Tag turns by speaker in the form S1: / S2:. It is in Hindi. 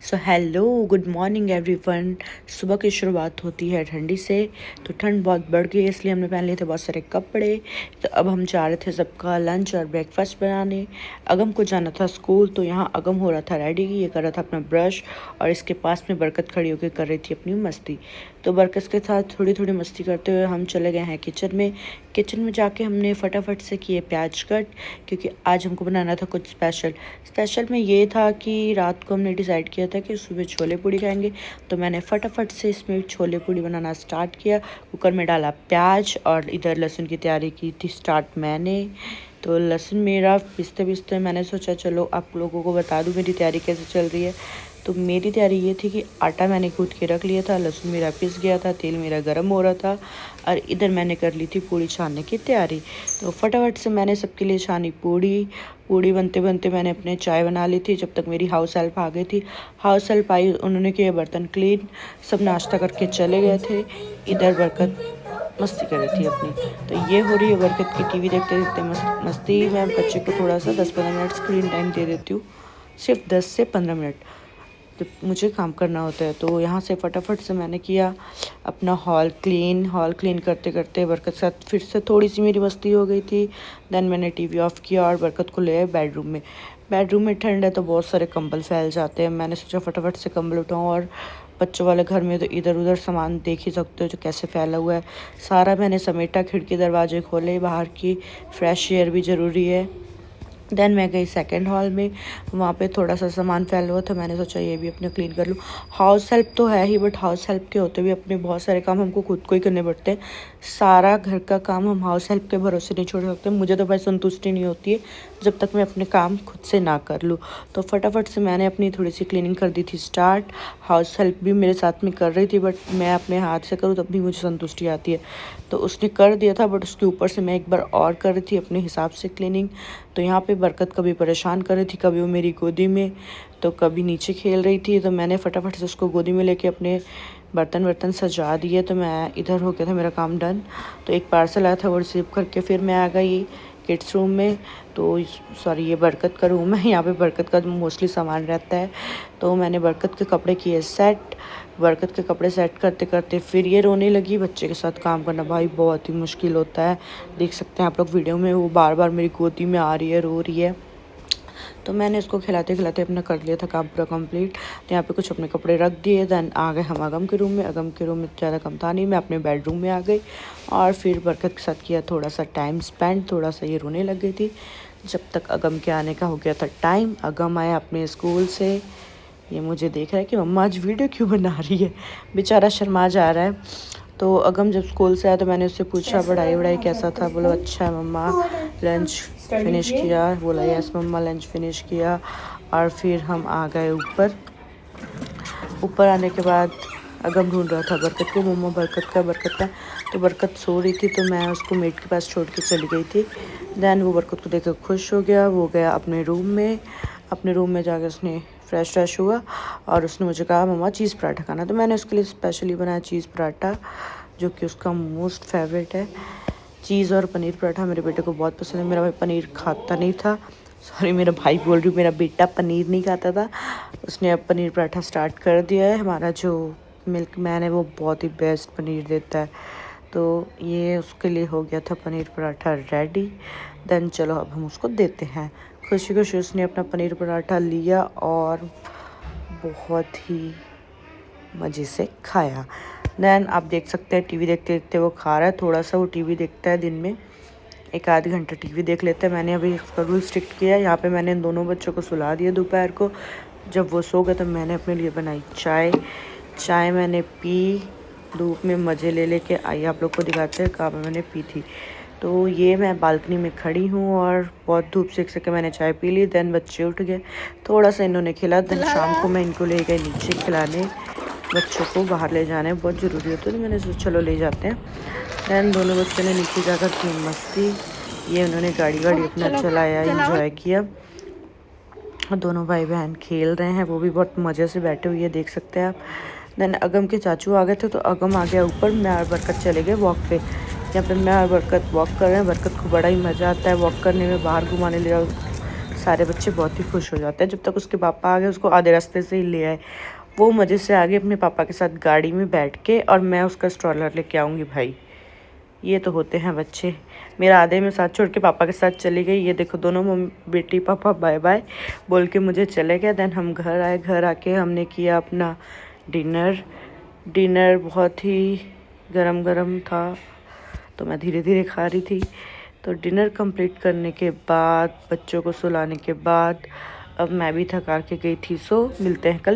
S1: So hello good morning everyone. सुबह की शुरुआत होती है ठंडी से, तो ठंड बहुत बढ़ गई इसलिए हमने पहन लिए थे बहुत सारे कपड़े। तो अब हम जा रहे थे सबका लंच और ब्रेकफास्ट बनाने। अगम को जाना था स्कूल, तो यहाँ अगम हो रहा था रेडी, ये कर रहा था अपना ब्रश, और इसके पास में बरकत खड़ी होकर कर रही थी अपनी मस्ती। तो बरकत के साथ थोड़ी थोड़ी मस्ती करते हुए हम चले गए हैं किचन में। किचन में जाके हमने फटाफट से किए प्याज कट, क्योंकि आज हमको बनाना था कुछ स्पेशल में ये था कि रात को हमने डिसाइड किया था कि सुबह छोले पूड़ी खाएंगे। तो मैंने फटाफट से इसमें छोले पूड़ी बनाना स्टार्ट किया। कुकर में डाला प्याज और इधर लहसुन की तैयारी की थी स्टार्ट मैंने। तो लहसुन मेरा पिसते पिसते मैंने सोचा चलो आप लोगों को बता दूं मेरी तैयारी कैसे चल रही है। तो मेरी तैयारी ये थी कि आटा मैंने कूट के रख लिया था, लहसुन मेरा पिस गया था, तेल मेरा गर्म हो रहा था, और इधर मैंने कर ली थी पूड़ी छानने की तैयारी। तो फटाफट से मैंने सबके लिए छानी पूड़ी बनते बनते मैंने अपने चाय बना ली थी। जब तक मेरी हाउस हेल्प आ गई थी, हाउस हेल्प आई, उन्होंने किए बर्तन क्लीन, सब नाश्ता करके चले गए थे। इधर बरकत मस्ती कर रही थी अपनी। तो ये हो रही है बरकत की टीवी देखते देखते मस्ती। मैं बच्चे को थोड़ा सा 10-15 मिनट स्क्रीन टाइम दे देती हूँ, सिर्फ 10 से 15 मिनट, जब मुझे काम करना होता है। तो यहाँ से फटाफट से मैंने किया अपना हॉल क्लीन करते करते बरकत के साथ फिर से थोड़ी सी मेरी मस्ती हो गई थी। देन मैंने टीवी ऑफ़ किया और बरकत को ले आए बेडरूम में ठंड है तो बहुत सारे कंबल फैल जाते हैं। मैंने सोचा फटाफट से कंबल उठाऊँ, और बच्चों वाले घर में तो इधर उधर सामान देख ही सकते हो जो कैसे फैला हुआ है। सारा मैंने समेटा, खिड़की दरवाजे खोले, बाहर की फ्रेश एयर भी ज़रूरी है। देन मैं गई सेकंड हॉल में, वहाँ पे थोड़ा सा सामान फैला हुआ था, मैंने सोचा ये भी अपने क्लीन कर लूँ। हाउस हेल्प तो है ही, बट हाउस हेल्प के होते भी अपने बहुत सारे काम हमको खुद को ही करने पड़ते हैं। सारा घर का काम हम हाउस हेल्प के भरोसे नहीं छोड़ सकते। मुझे तो भाई संतुष्टि नहीं होती है जब तक मैं अपने काम खुद से ना कर लूँ। तो फटाफट से मैंने अपनी थोड़ी सी क्लीनिंग कर दी थी स्टार्ट। हाउस हेल्प भी मेरे साथ में कर रही थी, बट मैं अपने हाथ से करूँ तब भी मुझे संतुष्टि आती है। तो उसने कर दिया था, बट उसके ऊपर से मैं एक बार और कर रही थी अपने हिसाब से क्लीनिंग। तो यहाँ पे बरकत कभी परेशान कर रही थी, कभी वो मेरी गोदी में, तो कभी नीचे खेल रही थी। तो मैंने फटाफट से उसको गोदी में लेके अपने बर्तन सजा दिए। तो मैं इधर हो गया था मेरा काम डन। तो एक पार्सल आया था वो रिसीव करके फिर मैं आ गई किड्स रूम में। तो सॉरी, ये बरकत का रूम है, यहाँ पे बरकत का मोस्टली सामान रहता है। तो मैंने बरकत के कपड़े किए सेट। बरकत के कपड़े सेट करते करते फिर ये रोने लगी। बच्चे के साथ काम करना भाई बहुत ही मुश्किल होता है, देख सकते हैं आप लोग वीडियो में, वो बार बार मेरी गोदी में आ रही है, रो रही है। तो मैंने इसको खिलाते खिलाते अपना कर लिया था काम पूरा कंप्लीट। तो यहाँ पे कुछ अपने कपड़े रख दिए। देन आ गए हम अगम के रूम में। अगम के रूम में ज़्यादा कम था नहीं, मैं अपने बेडरूम में आ गई और फिर बरकत के साथ किया थोड़ा सा टाइम स्पेंड। थोड़ा सा ये रोने लग गई थी, जब तक अगम के आने का हो गया था टाइम। अगम आया अपने स्कूल से, ये मुझे देख रहा है कि मम्मा आज वीडियो क्यों बना रही है, बेचारा शर्मा जा रहा है। तो अगम जब स्कूल से आया तो मैंने उससे पूछा पढ़ाई वढ़ाई कैसा था। बोला अच्छा है मम्मा, लंच फिनिश किया। बोला यस मम्मा लंच फिनिश किया। और फिर हम आ गए ऊपर आने के बाद अगम ढूंढ रहा था बरकत को, मम्मा बरकत का। तो बरकत सो रही थी, तो मैं उसको मेट के पास छोड़ के चली गई थी। देन वो बरकत को देखकर खुश हो गया, वो गया अपने रूम में जाकर उसने फ्रेश हुआ और उसने मुझे कहा मम्मा चीज़ पराठा खाना। तो मैंने उसके लिए स्पेशली बनाया चीज़ पराठा, जो कि उसका मोस्ट फेवरेट है। चीज़ और पनीर पराठा मेरे बेटे को बहुत पसंद है। मेरा भाई पनीर खाता नहीं था, सॉरी मेरा भाई बोल रही हूँ, मेरा बेटा पनीर नहीं खाता था। उसने अब पनीर पराठा स्टार्ट कर दिया है। हमारा जो मिल्क मैन है वो बहुत ही बेस्ट पनीर देता है। तो ये उसके लिए हो गया था पनीर पराठा रेडी। देन चलो अब हम उसको देते हैं। खुशी खुशी उसने अपना पनीर पराठा लिया और बहुत ही मज़े से खाया। देन आप देख सकते हैं टीवी देखते देखते वो खा रहा है। थोड़ा सा वो टीवी देखता है, दिन में 1 आध घंटा टीवी देख लेता है। मैंने अभी इसका रूल स्ट्रिक्ट किया है। यहाँ पे मैंने इन दोनों बच्चों को सुला दिया दोपहर को। जब वो सो गए तो मैंने अपने लिए बनाई चाय मैंने पी, धूप में मज़े ले के आई। आप लोग को दिखाते हैं कहाँ मैंने पी थी। तो ये मैं बालकनी में खड़ी हूँ और बहुत धूप सेक सके मैंने चाय पी ली। देन बच्चे उठ गए, थोड़ा सा इन्होंने खिला। देन शाम को मैं इनको ले गई नीचे खिलाने। बच्चों को बाहर ले जाने बहुत ज़रूरी होता है, तो मैंने सोचा चलो ले जाते हैं। दैन दोनों बच्चों ने नीचे जाकर की मस्ती। ये उन्होंने गाड़ी अपना चलाया, इंजॉय किया। और दोनों भाई बहन खेल रहे हैं, वो भी बहुत मज़े से बैठे हुए देख सकते हैं आप। देन अगम के चाचू आ गए थे, तो अगम आ गया ऊपर, मैं और बरकत चले गए वॉक पे। यहाँ पे मैं और बरकत वॉक कर रहे हैं। बरकत को बड़ा ही मज़ा आता है वॉक करने में, बाहर घुमाने ले जाओ, सारे बच्चे बहुत ही खुश हो जाते हैं। जब तक उसके पापा आ गए उसको आधे रास्ते से ही ले आए। वो मज़े से आ गए अपने पापा के साथ गाड़ी में बैठ के, और मैं उसका स्ट्रॉलर लेके आऊँगी भाई। ये तो होते हैं बच्चे। मेरा आधे में साथ छोड़ के पापा के साथ चली गई। ये देखो दोनों बेटी पापा बाय बाय बोल के मुझे चले गए। देन हम घर आए। घर आके हमने किया अपना डिनर बहुत ही गरम गरम था, तो मैं धीरे धीरे खा रही थी। तो डिनर कंप्लीट करने के बाद, बच्चों को सुलाने के बाद, अब मैं भी थका के गई थी। सो मिलते हैं कल।